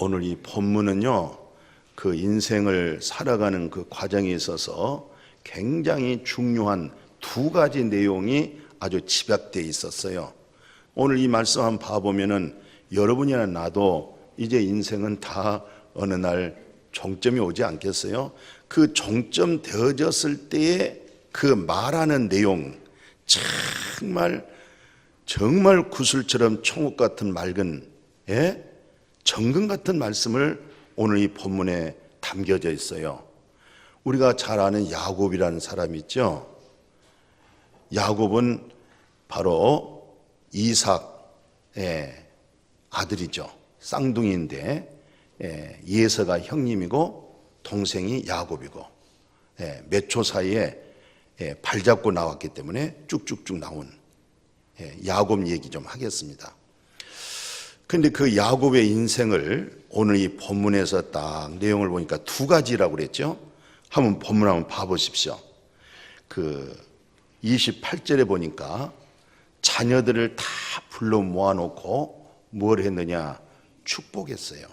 오늘 이 본문은요, 그 인생을 살아가는 그 과정에 있어서 굉장히 중요한 두 가지 내용이 아주 집약되어 있었어요. 오늘 이 말씀 한번 봐보면은 여러분이나 나도 이제 인생은 다 어느 날 종점이 오지 않겠어요? 그 종점 되어졌을 때의 그 말하는 내용, 정말 구슬처럼 총옥 같은 맑은 정금 같은 말씀을 오늘 이 본문에 담겨져 있어요. 우리가 잘 아는 야곱이라는 사람이 있죠. 야곱은 바로 이삭의 아들이죠. 쌍둥이인데 예서가 형님이고 동생이 야곱이고 몇 초 사이에 발잡고 나왔기 때문에 쭉쭉쭉 나온 야곱 얘기 좀 하겠습니다. 근데 그 야곱의 인생을 오늘 이 본문에서 딱 내용을 보니까 두 가지라고 그랬죠. 한번 본문 한번 봐보십시오. 그 28절에 보니까 자녀들을 다 불러 모아놓고 뭘 했느냐? 축복했어요.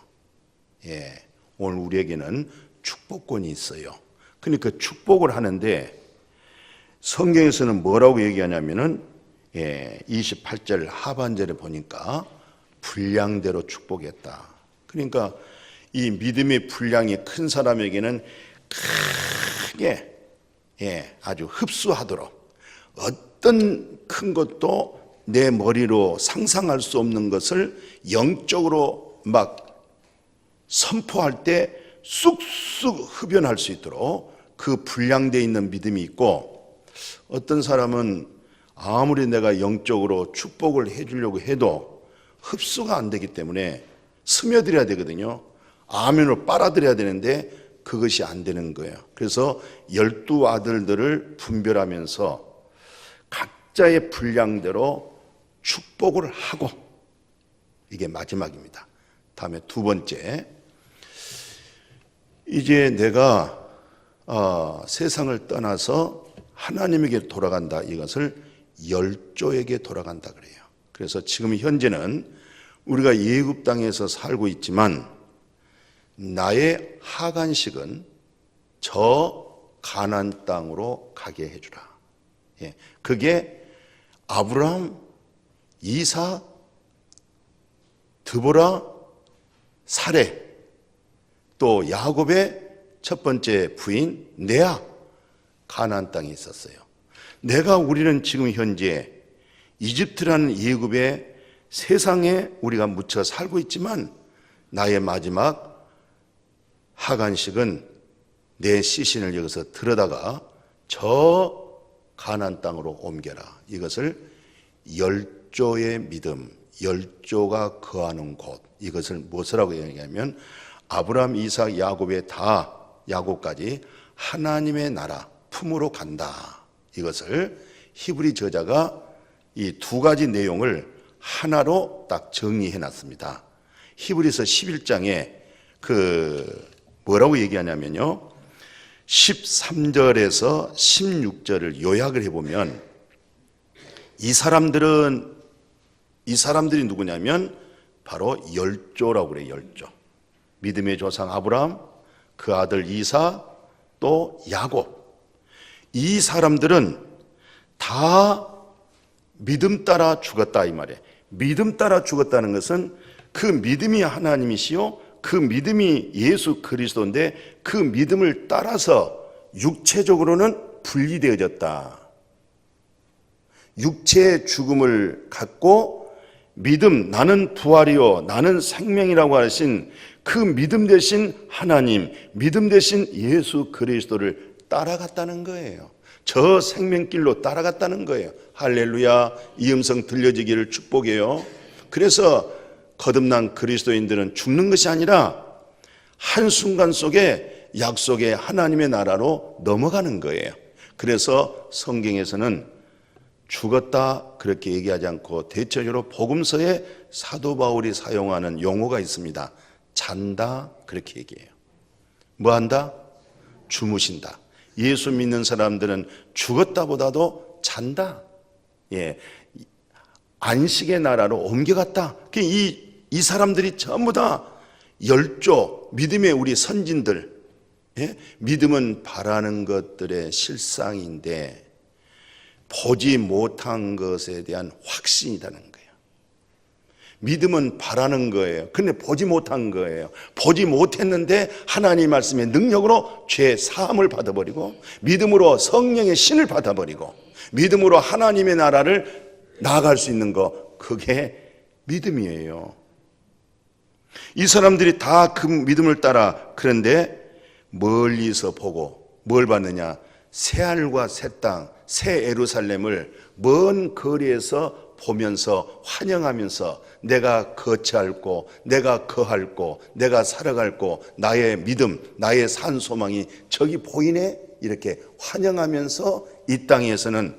오늘 우리에게는 축복권이 있어요. 근데 그 축복을 하는데 성경에서는 뭐라고 얘기하냐면은 28절 하반절에 보니까 분량대로 축복했다. 그러니까 이 믿음의 분량이 큰 사람에게는 크게 아주 흡수하도록 어떤 큰 것도 내 머리로 상상할 수 없는 것을 영적으로 막 선포할 때 쑥쑥 흡연할 수 있도록 그 분량되어 있는 믿음이 있고, 어떤 사람은 아무리 내가 영적으로 축복을 해주려고 해도 흡수가 안 되기 때문에 스며들어야 되거든요. 아멘으로 빨아들여야 되는데 그것이 안 되는 거예요. 그래서 12 아들들을 분별하면서 각자의 분량대로 축복을 하고, 이게 마지막입니다. 다음에 두 번째, 이제 내가 세상을 떠나서 하나님에게 돌아간다. 이것을 열조에게 돌아간다 그래요. 그래서 지금 현재는 우리가 애굽 땅에서 살고 있지만 나의 하간식은 저 가나안 땅으로 가게 해주라. 그게 아브라함, 이삭, 드보라, 사레, 또 야곱의 첫 번째 부인 레아, 가나안 땅에 있었어요. 우리는 지금 현재 이집트라는 애굽의 세상에 우리가 묻혀 살고 있지만 나의 마지막 하간식은 내 시신을 여기서 들여다가 저 가나안 땅으로 옮겨라. 이것을 열조의 믿음, 열조가 거하는 곳, 이것을 무엇이라고 얘기하면 아브라함, 이삭, 야곱의 다 야곱까지 하나님의 나라 품으로 간다. 이것을 히브리 저자가 이 두 가지 내용을 하나로 딱 정리해 놨습니다. 히브리서 11장에 뭐라고 얘기하냐면요, 13절에서 16절을 요약을 해보면 이 사람들이 누구냐면 바로 열조라고 그래요. 열조. 믿음의 조상 아브라함, 그 아들 이삭, 또 야곱. 이 사람들은 다 믿음 따라 죽었다 이 말이에요. 믿음 따라 죽었다는 것은 그 믿음이 하나님이시요 그 믿음이 예수 그리스도인데 그 믿음을 따라서 육체적으로는 분리되어졌다. 육체의 죽음을 갖고 믿음, 나는 부활이요 나는 생명이라고 하신 그 믿음 대신 하나님, 믿음 대신 예수 그리스도를 따라갔다는 거예요. 저 생명길로 따라갔다는 거예요. 할렐루야. 이 음성 들려지기를 축복해요. 그래서 거듭난 그리스도인들은 죽는 것이 아니라 한순간 속에 약속의 하나님의 나라로 넘어가는 거예요. 그래서 성경에서는 죽었다 그렇게 얘기하지 않고 대체적으로 복음서에 사도 바울이 사용하는 용어가 있습니다. 잔다 그렇게 얘기해요. 뭐 한다? 주무신다. 예수 믿는 사람들은 죽었다보다도 잔다. 안식의 나라로 옮겨갔다. 이 사람들이 전부 다 열조, 믿음의 우리 선진들, 예? 믿음은 바라는 것들의 실상인데 보지 못한 것에 대한 확신이라는 거예요. 믿음은 바라는 거예요. 근데 보지 못한 거예요. 보지 못했는데 하나님 말씀의 능력으로 죄 사함을 받아버리고, 믿음으로 성령의 신을 받아버리고, 믿음으로 하나님의 나라를 나아갈 수 있는 거, 그게 믿음이에요. 이 사람들이 다 그 믿음을 따라, 그런데 멀리서 보고 뭘 봤느냐? 새하늘과 새 땅, 새 예루살렘을 먼 거리에서 보면서 환영하면서 내가 거처할고 내가 거할고 내가 살아갈고 나의 믿음, 나의 산 소망이 저기 보이네? 이렇게 환영하면서 이 땅에서는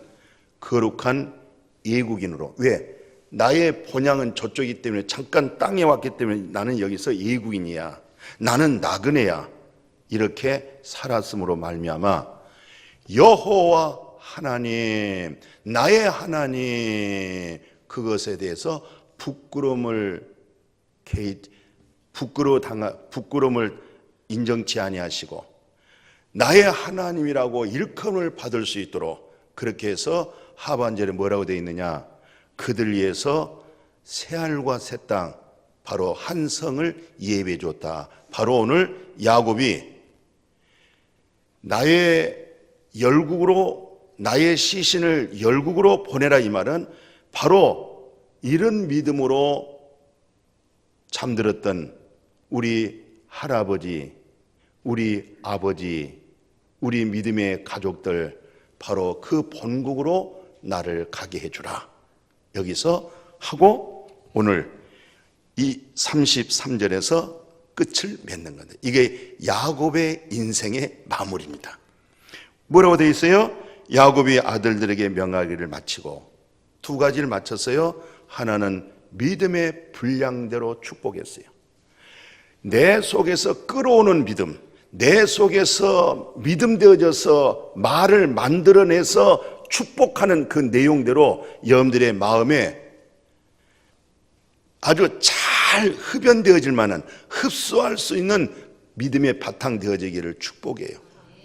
거룩한 예국인으로, 왜? 나의 본향은 저쪽이기 때문에, 잠깐 땅에 왔기 때문에 나는 여기서 예국인이야, 나는 나그네야, 이렇게 살았음으로 말미암아 여호와 하나님, 나의 하나님, 그것에 대해서 부끄러움을 인정치 아니하시고 나의 하나님이라고 일컬음을 받을 수 있도록, 그렇게 해서 하반절에 뭐라고 되어 있느냐? 그들 위해서 새하늘과 새 땅, 바로 한 성을 예배해 줬다. 바로 오늘 야곱이 나의 열국으로, 나의 시신을 열국으로 보내라, 이 말은 바로 이런 믿음으로 잠들었던 우리 할아버지, 우리 아버지, 우리 믿음의 가족들, 바로 그 본국으로 나를 가게 해주라, 여기서 하고 오늘 이 33절에서 끝을 맺는 건데, 이게 야곱의 인생의 마무리입니다. 뭐라고 되어 있어요? 야곱이 아들들에게 명하기를 마치고 두 가지를 마쳤어요. 하나는 믿음의 분량대로 축복했어요. 내 속에서 끌어오는 믿음, 내 속에서 믿음 되어져서 말을 만들어내서 축복하는 그 내용대로 여러분들의 마음에 아주 잘 흡연되어질 만한, 흡수할 수 있는 믿음의 바탕 되어지기를 축복해요.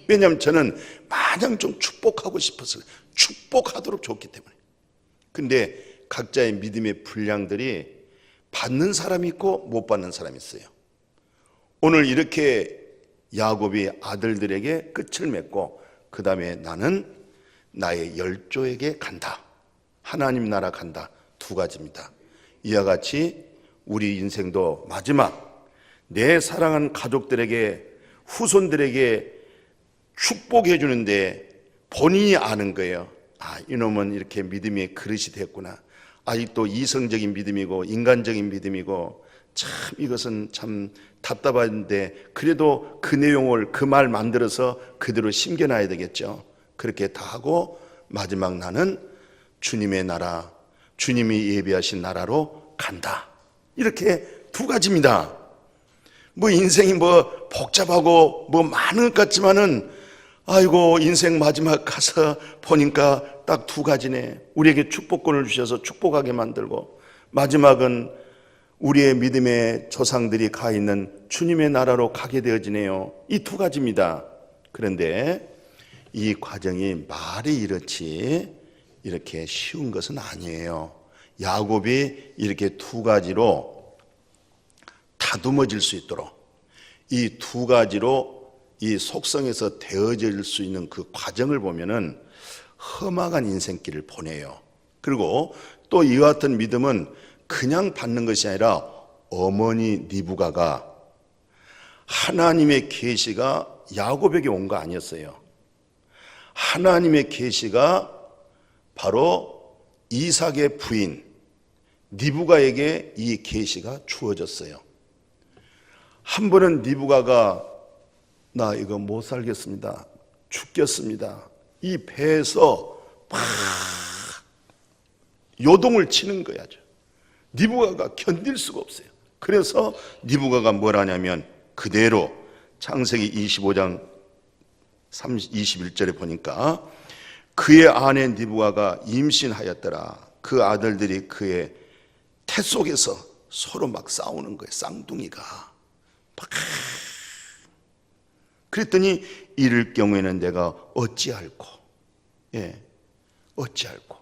왜냐하면 저는 마냥 좀 축복하고 싶어서 축복하도록 좋기 때문에. 근데 각자의 믿음의 분량들이 받는 사람이 있고 못 받는 사람이 있어요. 오늘 이렇게 야곱이 아들들에게 끝을 맺고 그 다음에 나는 나의 열조에게 간다, 하나님 나라 간다, 두 가지입니다. 이와 같이 우리 인생도 마지막 내 사랑하는 가족들에게, 후손들에게 축복해 주는데 본인이 아는 거예요. 아, 이놈은 이렇게 믿음의 그릇이 됐구나. 아직도 이성적인 믿음이고 인간적인 믿음이고, 참 이것은 참 답답한데 그래도 그 내용을, 그 말 만들어서 그대로 심겨놔야 되겠죠. 그렇게 다 하고 마지막 나는 주님의 나라, 주님이 예비하신 나라로 간다. 이렇게 두 가지입니다. 뭐 인생이 뭐 복잡하고 뭐 많은 것 같지만은, 아이고 인생 마지막 가서 보니까 딱 두 가지네. 우리에게 축복권을 주셔서 축복하게 만들고, 마지막은 우리의 믿음의 조상들이 가 있는 주님의 나라로 가게 되어지네요. 이 두 가지입니다. 그런데 이 과정이 말이 이렇지 이렇게 쉬운 것은 아니에요. 야곱이 이렇게 두 가지로 다듬어질 수 있도록, 이 두 가지로 이 속성에서 되어질 수 있는 그 과정을 보면은 험악한 인생길을 보내요. 그리고 또 이와 같은 믿음은 그냥 받는 것이 아니라 어머니 리브가가 하나님의 계시가 야곱에게 온 거 아니었어요. 하나님의 계시가 바로 이삭의 부인 리브가에게 이 계시가 주어졌어요. 한 번은 리브가가 나 이거 못 살겠습니다, 죽겠습니다, 이 배에서 막 요동을 치는 거야. 리브가가 견딜 수가 없어요. 그래서 리브가가 뭘 하냐면 그대로 창세기 25장 21절에 보니까 그의 아내 리브가가 임신하였더라. 그 아들들이 그의 태 속에서 서로 막 싸우는 거예요. 쌍둥이가. 그랬더니 이럴 경우에는 내가 어찌할꼬? 어찌할꼬?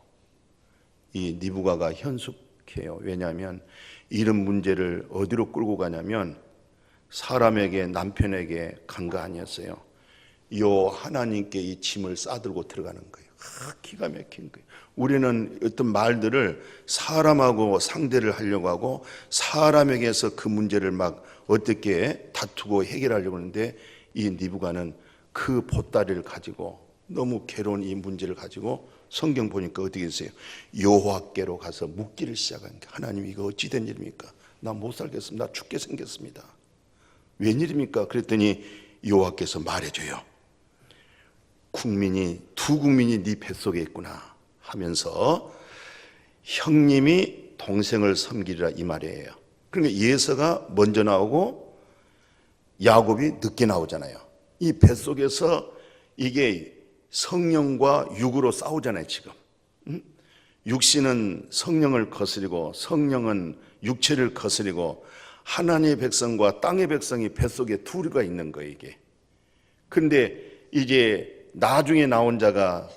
이 니부가가 현숙해요. 왜냐하면 이런 문제를 어디로 끌고 가냐면 사람에게, 남편에게 간 거 아니었어요. 요 하나님께 이 짐을 싸들고 들어가는 거예요. 기가 막힌 거예요. 우리는 어떤 말들을 사람하고 상대를 하려고 하고 사람에게서 그 문제를 막 어떻게 다투고 해결하려고 하는데, 이 니부가는 그 보따리를 가지고 너무 괴로운 이 문제를 가지고 성경 보니까 어떻게 했어요? 여호와께로 가서 묻기를 시작한 게, 하나님 이거 어찌 된 일입니까? 나 못 살겠습니다. 나 죽게 생겼습니다. 웬일입니까? 그랬더니 여호와께서 말해줘요. 두 국민이 네 뱃속에 있구나 하면서 형님이 동생을 섬기리라, 이 말이에요. 그러니까 예서가 먼저 나오고 야곱이 늦게 나오잖아요. 이 뱃속에서 이게 성령과 육으로 싸우잖아요, 지금. 육신은 성령을 거스리고 성령은 육체를 거스리고 하나님의 백성과 땅의 백성이 뱃속에 둘이가 있는 거예요, 이게. 그런데 이제 나중에 나온 자가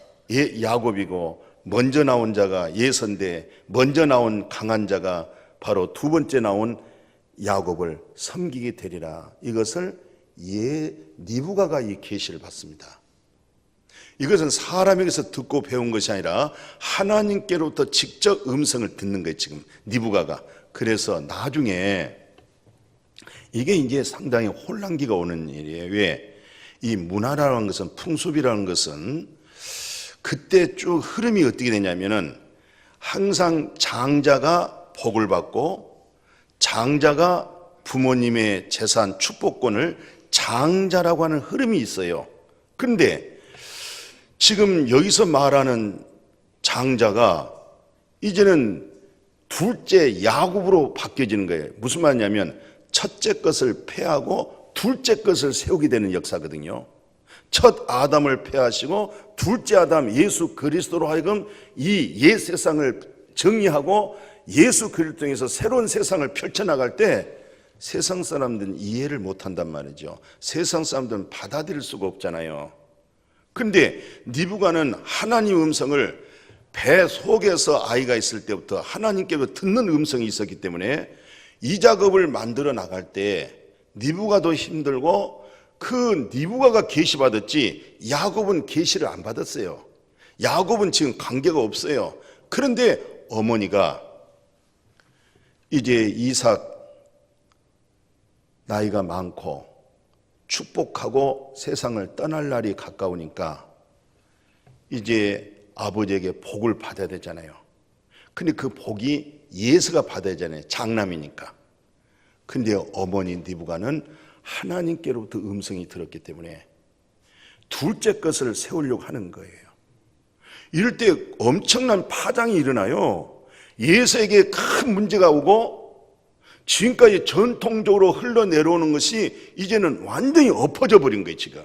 야곱이고 먼저 나온 자가 예서인데, 먼저 나온 강한 자가 바로 두 번째 나온 야곱을 섬기게 되리라. 이것을 니부가가 이 계시를 받습니다. 이것은 사람에게서 듣고 배운 것이 아니라 하나님께로부터 직접 음성을 듣는 거예요, 지금 니부가가. 그래서 나중에 이게 이제 상당히 혼란기가 오는 일이에요. 왜? 이 문화라는 것은, 풍습이라는 것은 그때 쭉 흐름이 어떻게 되냐면은 항상 장자가 복을 받고 장자가 부모님의 재산 축복권을 장자라고 하는 흐름이 있어요. 그런데 지금 여기서 말하는 장자가 이제는 둘째 야곱으로 바뀌어지는 거예요. 무슨 말이냐면 첫째 것을 패하고 둘째 것을 세우게 되는 역사거든요. 첫 아담을 패하시고 둘째 아담 예수 그리스도로 하여금 이 옛 세상을 정리하고 예수 그리스도 통해서 새로운 세상을 펼쳐나갈 때 세상 사람들은 이해를 못한단 말이죠. 세상 사람들은 받아들일 수가 없잖아요. 그런데 니부가는 하나님 음성을 배 속에서 아이가 있을 때부터 하나님께서 듣는 음성이 있었기 때문에 이 작업을 만들어 나갈 때 니부가도 힘들고, 그 니부가가 계시받았지 야곱은 계시를 안 받았어요. 야곱은 지금 관계가 없어요. 그런데 어머니가 이제 이삭 나이가 많고 축복하고 세상을 떠날 날이 가까우니까 이제 아버지에게 복을 받아야 되잖아요. 근데 그 복이 예서가 받아야 되잖아요. 장남이니까. 근데 어머니 니부가는 하나님께로부터 음성이 들었기 때문에 둘째 것을 세우려고 하는 거예요. 이럴 때 엄청난 파장이 일어나요. 예서에게 큰 문제가 오고 지금까지 전통적으로 흘러내려오는 것이 이제는 완전히 엎어져 버린 거예요, 지금.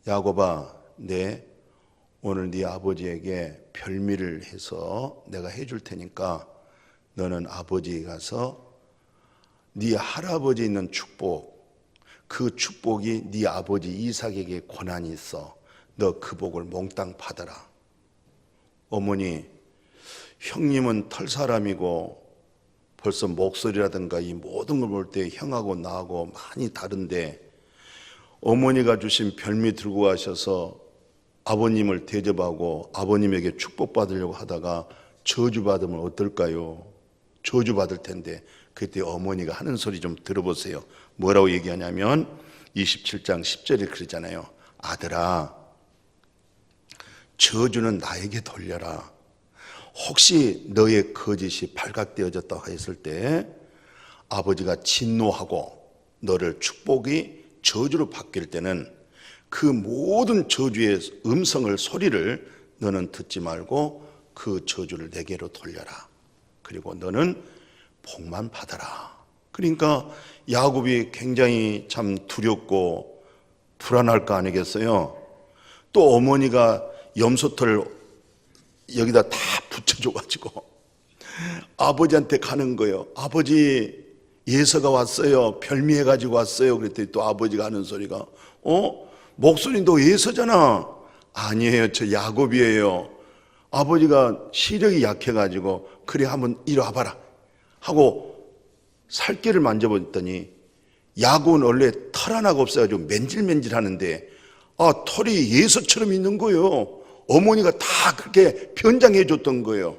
야곱아, 오늘 네 아버지에게 별미를 해서 내가 해줄 테니까 너는 아버지에 가서 네 할아버지 있는 축복, 그 축복이 네 아버지 이삭에게 권한이 있어. 너 그 복을 몽땅 받아라. 어머니, 형님은 털 사람이고 벌써 목소리라든가 이 모든 걸 볼 때 형하고 나하고 많이 다른데 어머니가 주신 별미 들고 가셔서 아버님을 대접하고 아버님에게 축복받으려고 하다가 저주받으면 어떨까요? 저주받을 텐데. 그때 어머니가 하는 소리 좀 들어보세요. 뭐라고 얘기하냐면 27장 10절에 그러잖아요. 아들아, 저주는 나에게 돌려라. 혹시 너의 거짓이 발각되어졌다고 했을 때 아버지가 진노하고 너를 축복이 저주로 바뀔 때는 그 모든 저주의 음성을, 소리를 너는 듣지 말고 그 저주를 내게로 돌려라. 그리고 너는 복만 받아라. 그러니까 야곱이 굉장히 참 두렵고 불안할 거 아니겠어요? 또 어머니가 염소털 여기다 다 붙여줘가지고 아버지한테 가는 거예요. 아버지, 예서가 왔어요. 별미해가지고 왔어요. 그랬더니 또 아버지가 하는 소리가, 목소리 너 예서잖아. 아니에요, 저 야곱이에요. 아버지가 시력이 약해가지고, 그래 한번 이리 와봐라 하고 살결을 만져봤더니, 야곱은 원래 털 하나가 없어가지고 맨질맨질 하는데, 털이 예서처럼 있는 거예요. 어머니가 다 그렇게 변장해 줬던 거예요.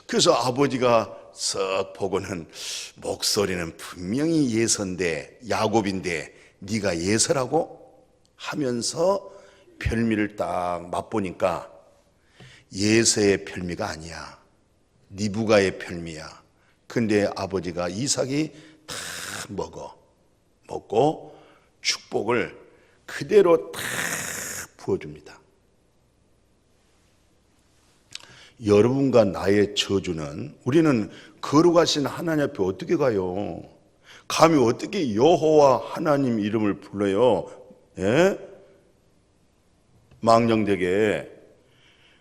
그래서 아버지가 썩 보고는, 목소리는 분명히 예서인데, 야곱인데 네가 예서라고? 하면서 별미를 딱 맛보니까 예서의 별미가 아니야, 리브가의 별미야. 근데 아버지가 이삭이 다 먹고 축복을 그대로 다 부어줍니다. 여러분과 나의 저주는, 우리는 거룩하신 하나님 앞에 어떻게 가요? 감히 어떻게 여호와 하나님 이름을 불러요? 예? 망령되게.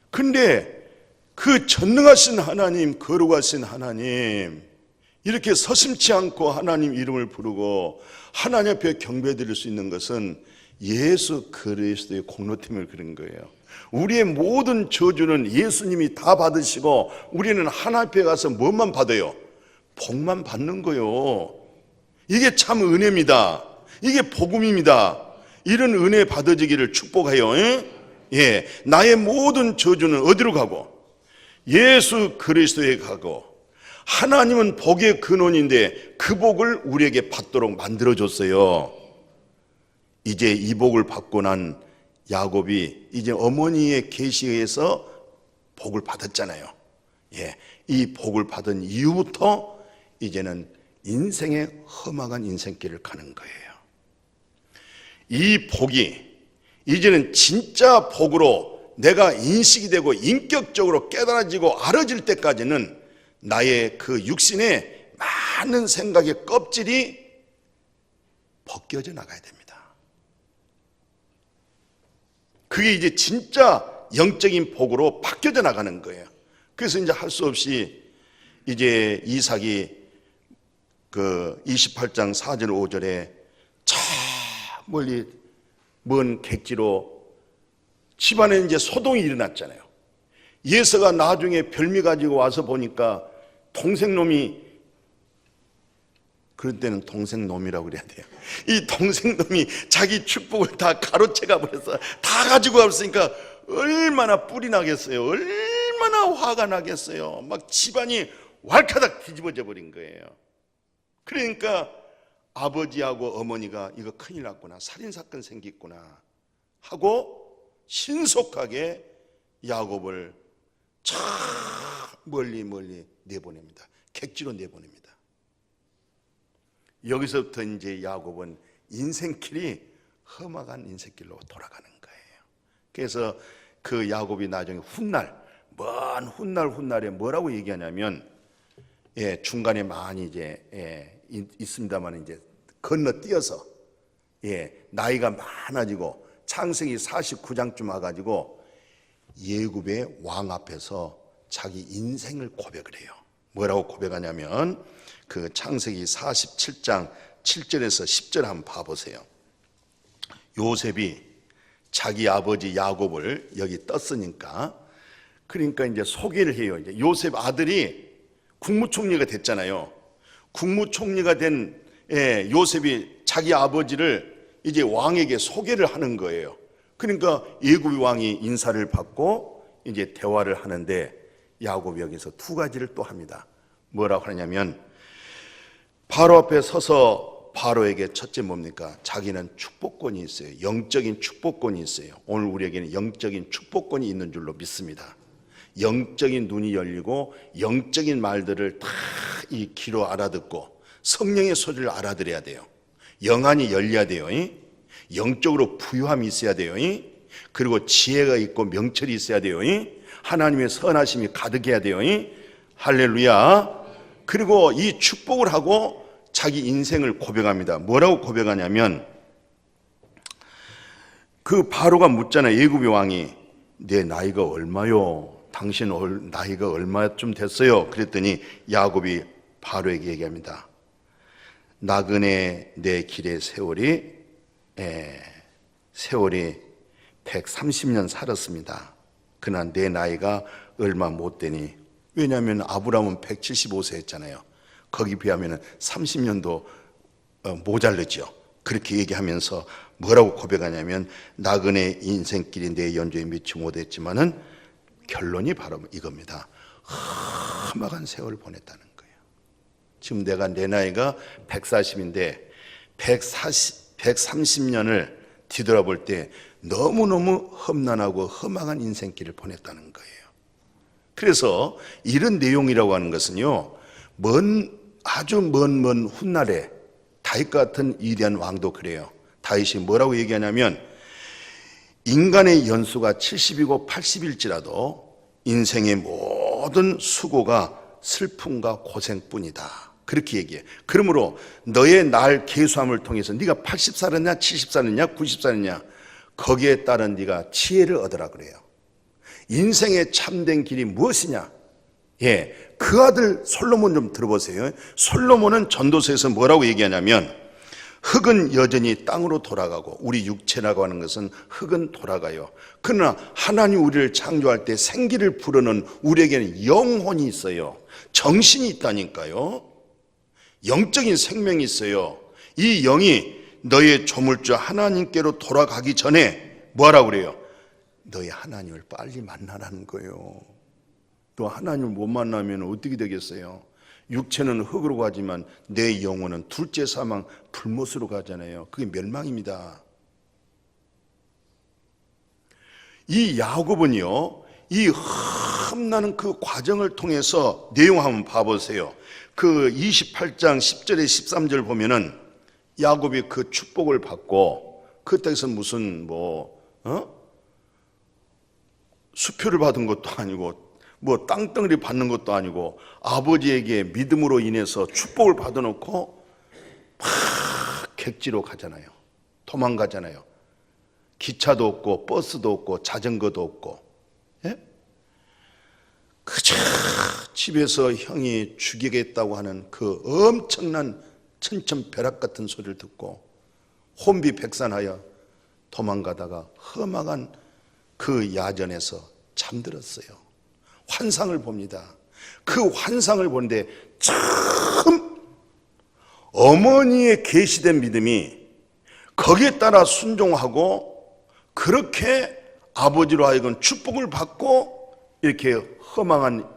근데 그 전능하신 하나님, 거룩하신 하나님, 이렇게 서슴지 않고 하나님 이름을 부르고 하나님 앞에 경배드릴 수 있는 것은 예수 그리스도의 공로 때문에 그런 거예요. 우리의 모든 저주는 예수님이 다 받으시고, 우리는 하나님 앞에 가서 뭐만 받아요? 복만 받는 거예요. 이게 참 은혜입니다. 이게 복음입니다. 이런 은혜 받아지기를 축복해요. 예, 나의 모든 저주는 어디로 가고? 예수 그리스도에 가고, 하나님은 복의 근원인데 그 복을 우리에게 받도록 만들어줬어요. 이제 이 복을 받고 난 야곱이 이제 어머니의 계시에 의해서 복을 받았잖아요. 예, 이 복을 받은 이후부터 이제는 인생의 험악한 인생길을 가는 거예요. 이 복이 이제는 진짜 복으로 내가 인식이 되고 인격적으로 깨달아지고 알아질 때까지는 나의 그 육신의 많은 생각의 껍질이 벗겨져 나가야 됩니다. 그게 이제 진짜 영적인 복으로 바뀌어져 나가는 거예요. 그래서 이제 할 수 없이 이제 이삭이 그 28장 4절 5절에 저 멀리 먼 객지로 집안에 이제 소동이 일어났잖아요. 예서가 나중에 별미 가지고 와서 보니까 동생놈이, 그런 때는 동생놈이라고 그래야 돼요. 이 동생놈이 자기 축복을 다 가로채가 버려서 다 가지고 왔으니까 얼마나 뿔이 나겠어요. 얼마나 화가 나겠어요. 막 집안이 왈카닥 뒤집어져 버린 거예요. 그러니까 아버지하고 어머니가 이거 큰일 났구나, 살인사건 생겼구나 하고 신속하게 야곱을 저 멀리 내보냅니다. 객지로 내보냅니다. 여기서부터 이제 야곱은 인생길이 험악한 인생길로 돌아가는 거예요. 그래서 그 야곱이 나중에 훗날, 먼 훗날에 뭐라고 얘기하냐면, 예, 중간에 많이 이제 있습니다만 이제 건너뛰어서, 예, 나이가 많아지고 창세기 49장쯤 와가지고 예굽의 왕 앞에서 자기 인생을 고백을 해요. 뭐라고 고백하냐면 그 창세기 47장 7절에서 10절 한번 봐보세요. 요셉이 자기 아버지 야곱을 여기 떴으니까, 그러니까 이제 소개를 해요. 이제 요셉 아들이 국무총리가 됐잖아요. 국무총리가 된 요셉이 자기 아버지를 이제 왕에게 소개를 하는 거예요. 그러니까 예굽의 왕이 인사를 받고 이제 대화를 하는데, 야곱이 여기서 두 가지를 또 합니다. 뭐라고 하냐면, 바로 앞에 서서 바로에게 첫째 뭡니까? 자기는 축복권이 있어요. 영적인 축복권이 있어요. 오늘 우리에게는 영적인 축복권이 있는 줄로 믿습니다. 영적인 눈이 열리고 영적인 말들을 다 이 귀로 알아듣고 성령의 소리를 알아들어야 돼요. 영안이 열려야 돼요. 영적으로 부유함이 있어야 돼요. 그리고 지혜가 있고 명철이 있어야 돼요. 하나님의 선하심이 가득해야 돼요. 할렐루야. 그리고 이 축복을 하고 자기 인생을 고백합니다. 뭐라고 고백하냐면, 그 바로가 묻잖아요. 예굽의 왕이 내 나이가 얼마요? 당신 나이가 얼마쯤 됐어요? 그랬더니 야곱이 바로에게 얘기합니다. 나그네 내 길의 세월이 130년 살았습니다. 그러나 내 나이가 얼마 못 되니, 왜냐하면 아브라함은 175세였잖아요. 거기 비하면 30년도 모자르죠. 그렇게 얘기하면서 뭐라고 고백하냐면, 나그네 인생길이 내 연조에 미치 못했지만은 결론이 바로 이겁니다. 험악한 세월을 보냈다는 거예요. 지금 내 나이가 140인데 130년을 뒤돌아볼 때 너무너무 험난하고 험악한 인생길을 보냈다는 거예요. 그래서 이런 내용이라고 하는 것은요, 아주 먼 훗날에 다윗 같은 위대한 왕도 그래요. 다윗이 뭐라고 얘기하냐면, 인간의 연수가 70이고 80일지라도 인생의 모든 수고가 슬픔과 고생뿐이다. 그렇게 얘기해. 그러므로 너의 날 계수함을 통해서 네가 80살이냐 70살이냐 90살이냐 거기에 따른 네가 지혜를 얻으라 그래요. 인생의 참된 길이 무엇이냐? 그 아들 솔로몬 좀 들어보세요. 솔로몬은 전도서에서 뭐라고 얘기하냐면, 흙은 여전히 땅으로 돌아가고, 우리 육체라고 하는 것은 흙은 돌아가요. 그러나 하나님 우리를 창조할 때 생기를 부르는 우리에게는 영혼이 있어요. 정신이 있다니까요. 영적인 생명이 있어요. 이 영이 너의 조물주 하나님께로 돌아가기 전에 뭐하라고 그래요? 너의 하나님을 빨리 만나라는 거예요. 또 하나님을 못 만나면 어떻게 되겠어요? 육체는 흙으로 가지만 내 영혼은 둘째 사망 불못으로 가잖아요. 그게 멸망입니다. 이 야곱은요, 이 험난한 그 과정을 통해서 내용 한번 봐보세요. 그 28장 10절에 13절 보면은 야곱이 그 축복을 받고, 그때에서 무슨 수표를 받은 것도 아니고 땅덩어리 받는 것도 아니고, 아버지에게 믿음으로 인해서 축복을 받아놓고 막 객지로 가잖아요. 도망가잖아요. 기차도 없고 버스도 없고 자전거도 없고, 그저 집에서 형이 죽이겠다고 하는 그 엄청난 천천벼락 같은 소리를 듣고 혼비백산하여 도망가다가 험악한 그 야전에서 잠들었어요. 환상을 봅니다. 그 환상을 보는데 참 어머니의 계시된 믿음이 거기에 따라 순종하고, 그렇게 아버지로 하여금 축복을 받고 이렇게 허망한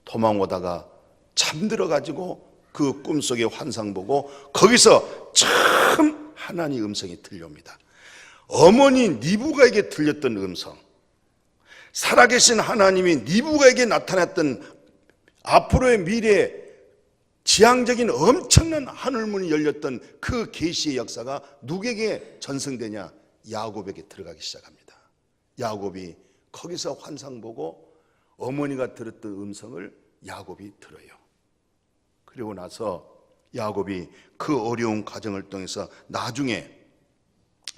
도망 오다가 잠들어가지고 그 꿈속에 환상 보고, 거기서 참 하나님의 음성이 들려옵니다. 어머니 니부가에게 들렸던 음성, 살아계신 하나님이 니부가에게 나타났던 앞으로의 미래 지향적인 엄청난 하늘문이 열렸던 그 계시의 역사가 누구에게 전승되냐? 야곱에게 들어가기 시작합니다. 야곱이 거기서 환상 보고 어머니가 들었던 음성을 야곱이 들어요. 그리고 나서 야곱이 그 어려운 과정을 통해서 나중에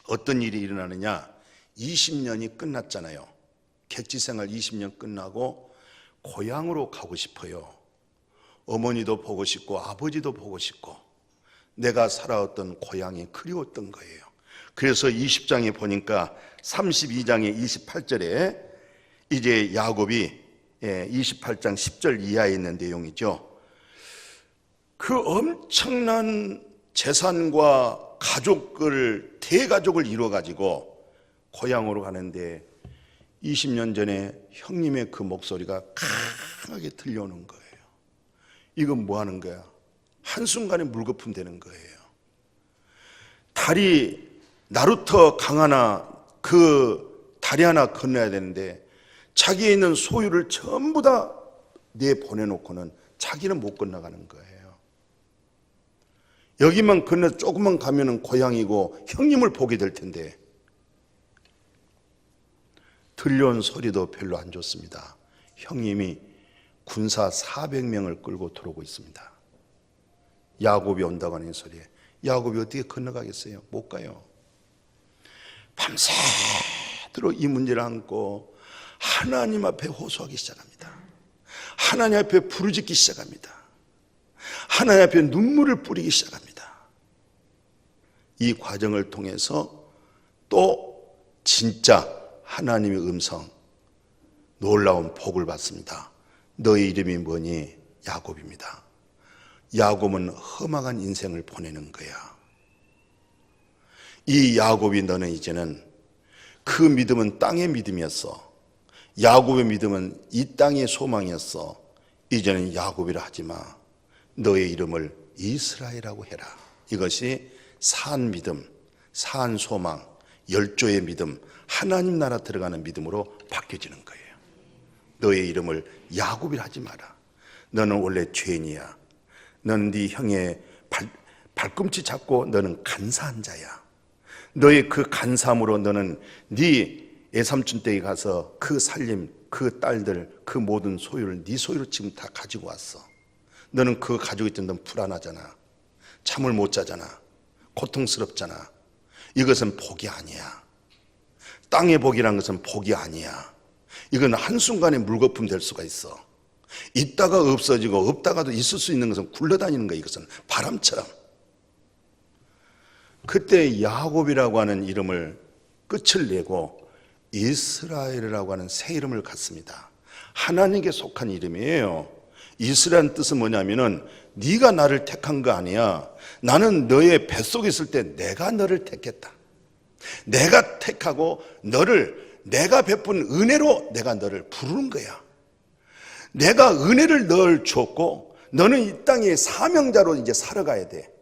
어떤 일이 일어나느냐? 20년이 끝났잖아요. 객지생활 20년 끝나고 고향으로 가고 싶어요. 어머니도 보고 싶고 아버지도 보고 싶고 내가 살아왔던 고향이 그리웠던 거예요. 그래서 20장에 보니까 32장의 28절에 이제 야곱이 28장 10절 이하에 있는 내용이죠. 그 엄청난 재산과 대가족을 이루어가지고 고향으로 가는데 20년 전에 형님의 그 목소리가 강하게 들려오는 거예요. 이건 뭐 하는 거야? 한순간에 물거품 되는 거예요. 나루터 강 하나, 그 다리 하나 건너야 되는데 자기에 있는 소유를 전부 다 내보내놓고는 자기는 못 건너가는 거예요. 여기만 건너 조금만 가면은 고향이고 형님을 보게 될 텐데 들려온 소리도 별로 안 좋습니다. 형님이 군사 400명을 끌고 들어오고 있습니다. 야곱이 온다고 하는 소리에 야곱이 어떻게 건너가겠어요? 못 가요. 밤새도록 이 문제를 안고 하나님 앞에 호소하기 시작합니다. 하나님 앞에 부르짖기 시작합니다. 하나님 앞에 눈물을 뿌리기 시작합니다. 이 과정을 통해서 또 진짜 하나님의 음성, 놀라운 복을 받습니다. 너의 이름이 뭐니? 야곱입니다. 야곱은 허망한 인생을 보내는 거야. 이 야곱이 너는 이제는 그 믿음은 땅의 믿음이었어. 야곱의 믿음은 이 땅의 소망이었어. 이제는 야곱이라 하지 마. 너의 이름을 이스라엘이라고 해라. 이것이 산 믿음, 산 소망, 열조의 믿음, 하나님 나라 들어가는 믿음으로 바뀌어지는 거예요. 너의 이름을 야곱이라 하지 마라. 너는 원래 죄인이야. 너는 네 형의 발꿈치 잡고 너는 간사한 자야. 너의 그 간사함으로 너는 네 애삼촌 댁에 가서 그 살림, 그 딸들, 그 모든 소유를 네 소유로 지금 다 가지고 왔어. 너는 그거 가지고 있던 넌 불안하잖아. 잠을 못 자잖아. 고통스럽잖아. 이것은 복이 아니야. 땅의 복이란 것은 복이 아니야. 이건 한순간에 물거품 될 수가 있어. 있다가 없어지고 없다가도 있을 수 있는 것은 굴러다니는 거야. 이것은 바람처럼. 그때 야곱이라고 하는 이름을 끝을 내고 이스라엘이라고 하는 새 이름을 갖습니다. 하나님께 속한 이름이에요. 이스라엘의 뜻은 뭐냐면은 네가 나를 택한 거 아니야. 나는 너의 뱃속에 있을 때 내가 너를 택했다. 내가 택하고 너를 내가 베푼 은혜로 내가 너를 부르는 거야. 내가 은혜를 널 줬고 너는 이 땅의 사명자로 이제 살아가야 돼.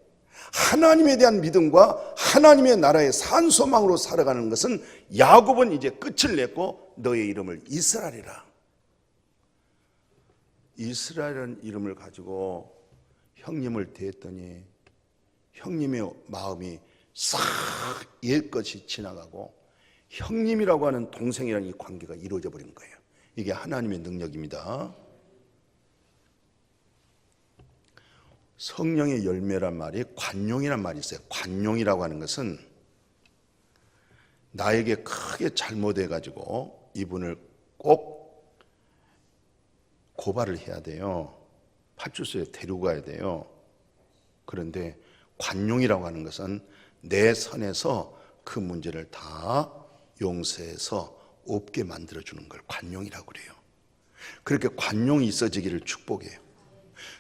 하나님에 대한 믿음과 하나님의 나라의 산소망으로 살아가는 것은 야곱은 이제 끝을 냈고 너의 이름을 이스라엘이라. 이스라엘이라는 이름을 가지고 형님을 대했더니 형님의 마음이 싹 옛것이 지나가고 형님이라고 하는 동생이라는 이 관계가 이루어져 버린 거예요. 이게 하나님의 능력입니다. 성령의 열매란 말이 관용이란 말이 있어요. 관용이라고 하는 것은 나에게 크게 잘못해가지고 이분을 꼭 고발을 해야 돼요. 파출소에 데리고 가야 돼요. 그런데 관용이라고 하는 것은 내 선에서 그 문제를 다 용서해서 없게 만들어주는 걸 관용이라고 그래요. 그렇게 관용이 있어지기를 축복해요.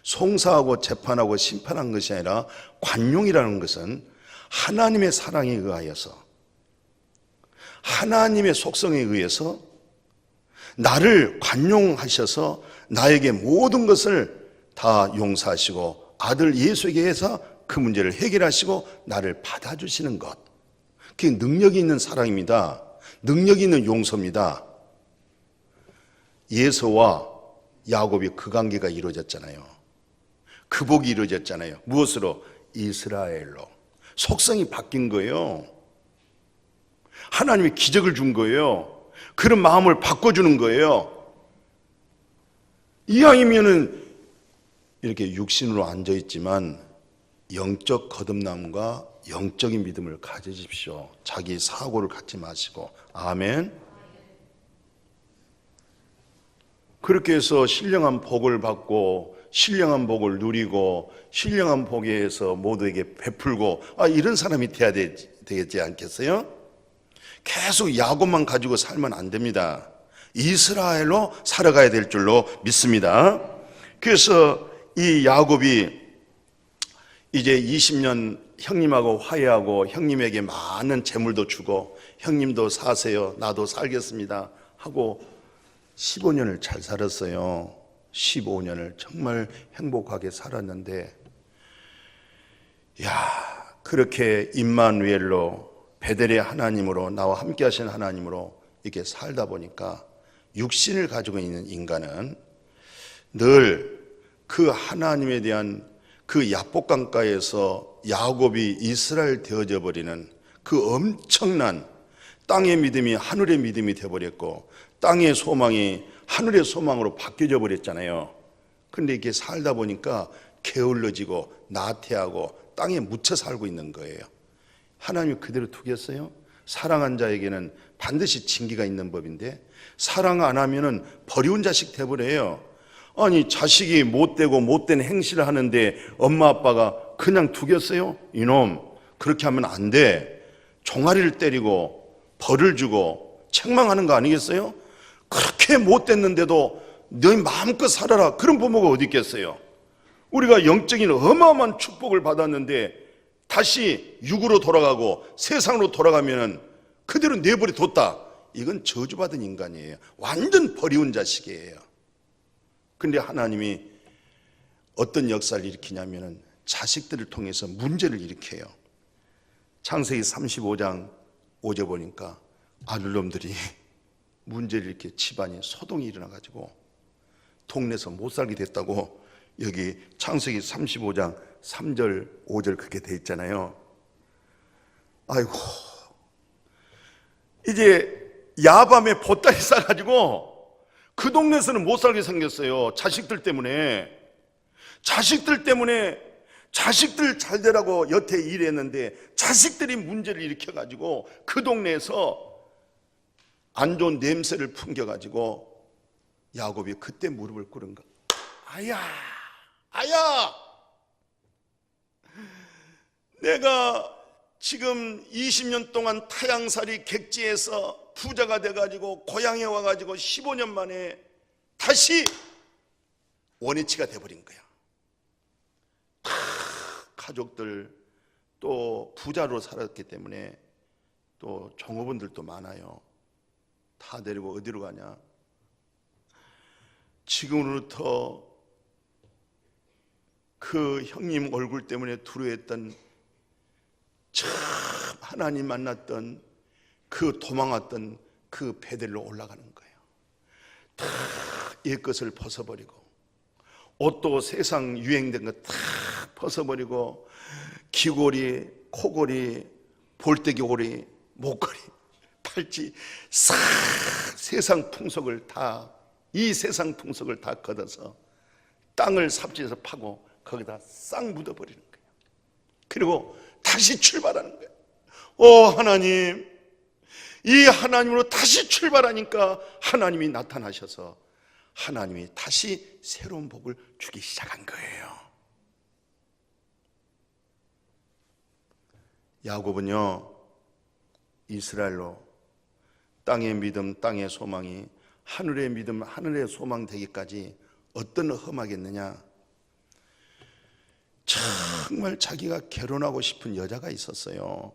송사하고 재판하고 심판한 것이 아니라 관용이라는 것은 하나님의 사랑에 의하여서 하나님의 속성에 의해서 나를 관용하셔서 나에게 모든 것을 다 용서하시고 아들 예수에게 해서 그 문제를 해결하시고 나를 받아주시는 것, 그게 능력이 있는 사랑입니다. 능력이 있는 용서입니다. 예수와 야곱이 그 관계가 이루어졌잖아요. 그 복이 이루어졌잖아요. 무엇으로? 이스라엘로. 속성이 바뀐 거예요. 하나님이 기적을 준 거예요. 그런 마음을 바꿔주는 거예요. 이왕이면은 이렇게 육신으로 앉아있지만 영적 거듭남과 영적인 믿음을 가지십시오. 자기 사고를 갖지 마시고. 아멘. 그렇게 해서 신령한 복을 받고 신령한 복을 누리고 신령한 복에 의해서 모두에게 베풀고 이런 사람이 돼야 되겠지 않겠어요? 계속 야곱만 가지고 살면 안 됩니다. 이스라엘로 살아가야 될 줄로 믿습니다. 그래서 이 야곱이 이제 20년 형님하고 화해하고 형님에게 많은 재물도 주고 형님도 사세요, 나도 살겠습니다 하고 15년을 잘 살았어요. 15년을 정말 행복하게 살았는데, 그렇게 임마누엘로 베델의 하나님으로 나와 함께 하신 하나님으로 이렇게 살다 보니까 육신을 가지고 있는 인간은 늘 그 하나님에 대한 그 야복강가에서 야곱이 이스라엘 되어져 버리는 그 엄청난 땅의 믿음이 하늘의 믿음이 되어버렸고 땅의 소망이 하늘의 소망으로 바뀌어져 버렸잖아요. 그런데 이렇게 살다 보니까 게을러지고 나태하고 땅에 묻혀 살고 있는 거예요. 하나님이 그대로 두겠어요? 사랑한 자에게는 반드시 징계가 있는 법인데 사랑 안 하면은 버리운 자식 돼버려요. 아니 자식이 못되고 못된 행실을 하는데 엄마 아빠가 그냥 두겠어요? 이놈 그렇게 하면 안 돼. 종아리를 때리고 벌을 주고 책망하는 거 아니겠어요? 그렇게 못됐는데도 너희 마음껏 살아라. 그런 부모가 어디 있겠어요? 우리가 영적인 어마어마한 축복을 받았는데 다시 육으로 돌아가고 세상으로 돌아가면 그대로 내버려 뒀다. 이건 저주받은 인간이에요. 완전 버리운 자식이에요. 근데 하나님이 어떤 역사를 일으키냐면 자식들을 통해서 문제를 일으켜요. 창세기 35장 5절 보니까 아들놈들이 문제를 일으켜 집안에 소동이 일어나가지고 동네에서 못 살게 됐다고 여기 창세기 35장 3절 5절 그렇게 돼 있잖아요. 아이고 이제 야밤에 보따리 싸가지고 그 동네에서는 못 살게 생겼어요. 자식들 때문에 자식들 잘 되라고 여태 일했는데 자식들이 문제를 일으켜가지고 그 동네에서 안 좋은 냄새를 풍겨가지고 야곱이 그때 무릎을 꿇은 거. 아야 내가 지금 20년 동안 타향살이 객지에서 부자가 돼가지고 고향에 와가지고 15년 만에 다시 원위치가 돼버린 거야. 가족들 또 부자로 살았기 때문에 또 종업원들도 많아요. 다 데리고 어디로 가냐? 지금으로부터 그 형님 얼굴 때문에 두려워했던 참 하나님 만났던 그 도망왔던 그 베델로 올라가는 거예요. 다 옛것을 벗어버리고 옷도 세상 유행된 거 다 벗어버리고 귀걸이, 코걸이, 볼때기고리, 목걸이, 팔찌 싹 세상 풍속을 다 이 세상 풍속을 다 걷어서 땅을 삽질해서 파고 거기다 싹 묻어버리는 거예요. 그리고 다시 출발하는 거예요. 하나님, 이 하나님으로 다시 출발하니까 하나님이 나타나셔서 하나님이 다시 새로운 복을 주기 시작한 거예요. 야곱은요, 이스라엘로 땅의 믿음, 땅의 소망이 하늘의 믿음, 하늘의 소망 되기까지 어떤 험하겠느냐? 정말 자기가 결혼하고 싶은 여자가 있었어요.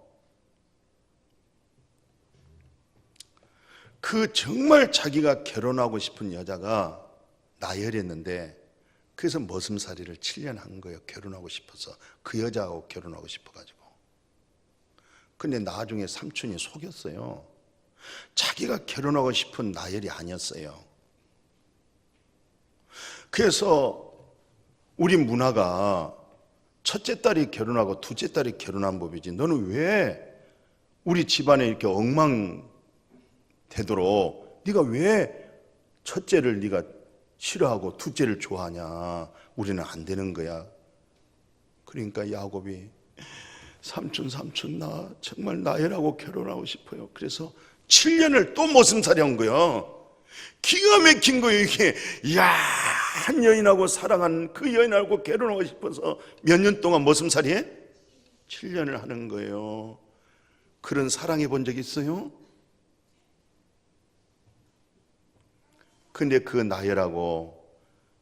그 정말 자기가 결혼하고 싶은 여자가 나열했는데 그래서 머슴살이를 7년 한 거예요. 결혼하고 싶어서 그 여자하고 결혼하고 싶어가지고. 근데 나중에 삼촌이 속였어요. 자기가 결혼하고 싶은 나열이 아니었어요. 그래서 우리 문화가 첫째 딸이 결혼하고 둘째 딸이 결혼한 법이지 너는 왜 우리 집안에 이렇게 엉망되도록 네가 왜 첫째를 네가 싫어하고 둘째를 좋아하냐? 우리는 안 되는 거야. 그러니까 야곱이 삼촌 나 정말 나엘하고 결혼하고 싶어요. 그래서 7년을 또 머슴살이 한 거예요. 기가 막힌 거예요. 이게 한 여인하고 사랑한 그 여인하고 결혼하고 싶어서 몇 년 동안 머슴살이 해? 7년을 하는 거예요. 그런 사랑해 본 적 있어요? 근데 그 나열하고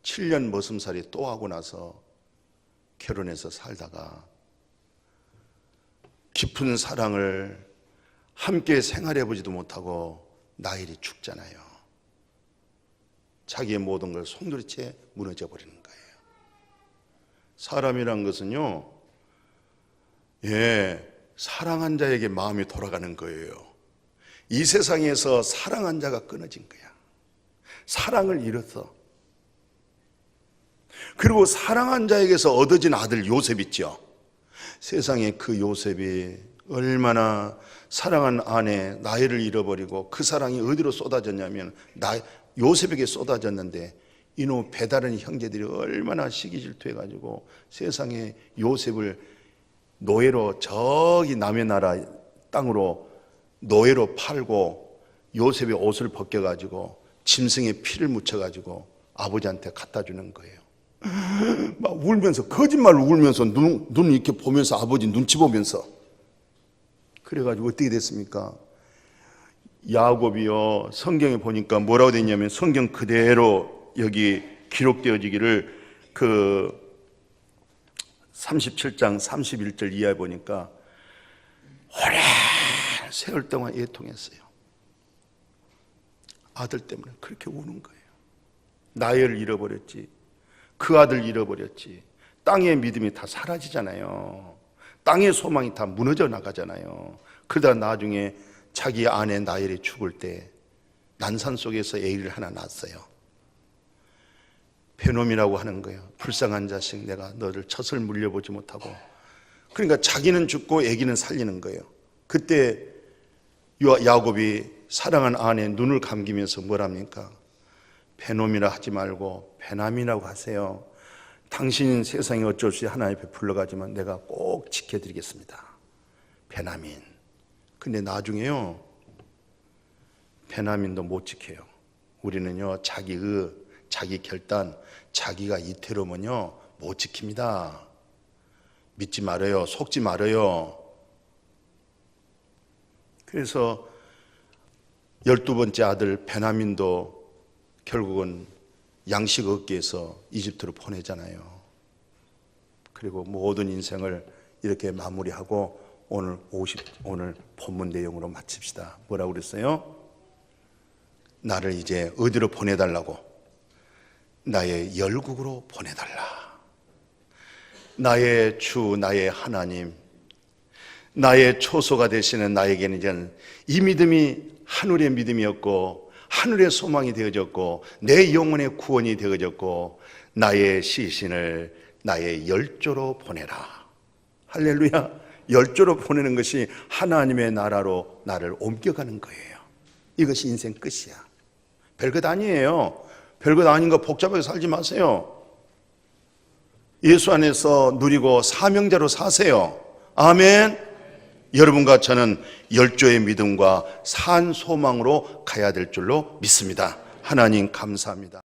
7년 머슴살이 또 하고 나서 결혼해서 살다가 깊은 사랑을 함께 생활해 보지도 못하고 나엘이 죽잖아요. 자기의 모든 걸 송두리째 무너져 버리는 거예요. 사람이란 것은요, 사랑한 자에게 마음이 돌아가는 거예요. 이 세상에서 사랑한 자가 끊어진 거야. 사랑을 잃었어. 그리고 사랑한 자에게서 얻어진 아들 요셉 있죠. 세상에 그 요셉이 얼마나 사랑한 아내 나엘을 잃어버리고 그 사랑이 어디로 쏟아졌냐면 요셉에게 쏟아졌는데 이놈 배다른 형제들이 얼마나 시기 질투해가지고 세상에 요셉을 노예로 저기 남의 나라 땅으로 노예로 팔고 요셉의 옷을 벗겨가지고 짐승의 피를 묻혀가지고 아버지한테 갖다 주는 거예요. 막 울면서, 거짓말을 울면서 눈 이렇게 보면서, 아버지 눈치 보면서. 그래가지고 어떻게 됐습니까? 야곱이요, 성경에 보니까 뭐라고 됐냐면, 성경 그대로 여기 기록되어지기를 37장 31절 이하에 보니까 오랜 세월 동안 애통했어요. 아들 때문에 그렇게 우는 거예요. 나를 잃어버렸지, 그 아들 잃어버렸지. 땅의 믿음이 다 사라지잖아요. 땅의 소망이 다 무너져 나가잖아요. 그러다 나중에 자기 아내 나엘이 죽을 때 난산 속에서 애를 하나 낳았어요. 베놈이라고 하는 거예요. 불쌍한 자식, 내가 너를 젖을 물려보지 못하고. 그러니까 자기는 죽고 애기는 살리는 거예요. 그때 야곱이 사랑한 아내 눈을 감기면서 뭐랍니까? 베놈이라 하지 말고 베나민이라고 하세요. 당신은 세상에 어쩔 수 없이 하나님 앞에 불러가지만 내가 꼭 지켜드리겠습니다. 베나민. 근데 나중에요, 베나민도 못 지켜요. 우리는요, 자기 결단, 자기가 이태로면요 못 지킵니다. 믿지 말아요. 속지 말아요. 그래서 12번째 아들 베나민도 결국은 양식 얻기 위해서 이집트로 보내잖아요. 그리고 모든 인생을 이렇게 마무리하고 오늘 본문 내용으로 마칩시다. 뭐라고 그랬어요? 나를 이제 어디로 보내달라고? 나의 열국으로 보내달라. 나의 주, 나의 하나님, 나의 초소가 되시는 나에게는 이제는 이 믿음이 하늘의 믿음이었고 하늘의 소망이 되어졌고 내 영혼의 구원이 되어졌고 나의 시신을 나의 열조로 보내라. 할렐루야. 열조로 보내는 것이 하나님의 나라로 나를 옮겨가는 거예요. 이것이 인생 끝이야. 별것 아니에요. 별것 아닌 거 복잡하게 살지 마세요. 예수 안에서 누리고 사명자로 사세요. 아멘. 여러분과 저는 열조의 믿음과 산 소망으로 가야 될 줄로 믿습니다. 하나님 감사합니다.